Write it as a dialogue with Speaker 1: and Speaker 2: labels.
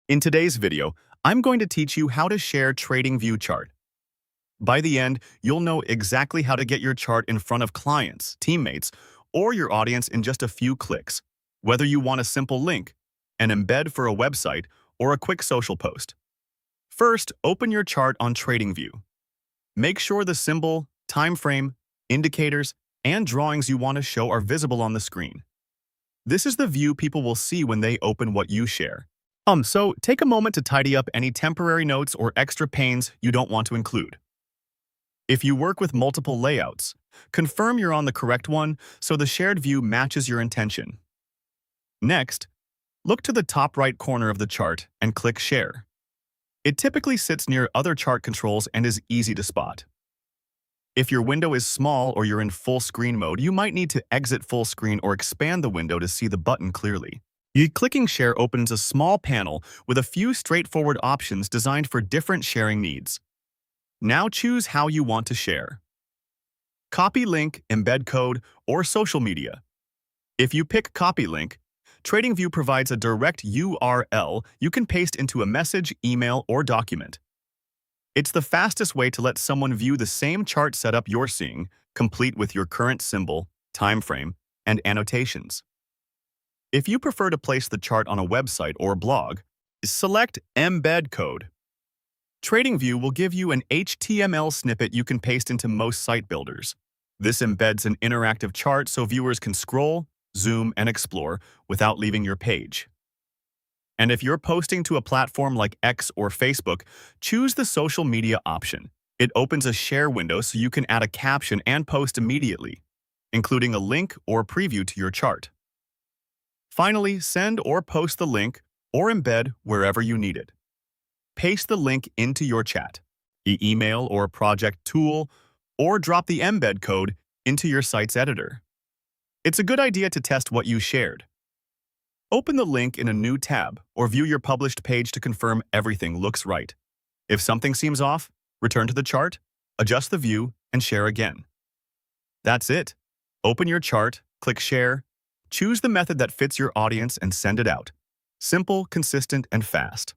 Speaker 1: In today's video, I'm going to teach you how to share TradingView Chart. By the end, you'll know exactly how to get your chart in front of clients, teammates, or your audience in just a few clicks, whether you want a simple link, an embed for a website, or a quick social post. First, open your chart on TradingView. Make sure the symbol, time frame, indicators, and drawings you want to show are visible on the screen. This is the view people will see when they open what you share. So take a moment to tidy up any temporary notes or extra panes you don't want to include. If you work with multiple layouts, confirm you're on the correct one so the shared view matches your intention. Next, look to the top right corner of the chart and click Share. It typically sits near other chart controls and is easy to spot. If your window is small or you're in full screen mode, you might need to exit full screen or expand the window to see the button clearly. Clicking Share opens a small panel with a few straightforward options designed for different sharing needs. Now choose how you want to share. Copy link, embed code, or social media. If you pick Copy link, TradingView provides a direct URL you can paste into a message, email, or document. It's the fastest way to let someone view the same chart setup you're seeing, complete with your current symbol, time frame, and annotations. If you prefer to place the chart on a website or blog, select Embed Code. TradingView will give you an HTML snippet you can paste into most site builders. This embeds an interactive chart so viewers can scroll, zoom, and explore without leaving your page. And if you're posting to a platform like X or Facebook, choose the social media option. It opens a share window so you can add a caption and post immediately, including a link or preview to your chart. Finally, send or post the link or embed wherever you need it. Paste the link into your chat, email or project tool, or drop the embed code into your site's editor. It's a good idea to test what you shared. Open the link in a new tab or view your published page to confirm everything looks right. If something seems off, return to the chart, adjust the view, and share again. That's it. Open your chart, click Share, choose the method that fits your audience and send it out. Simple, consistent, and fast.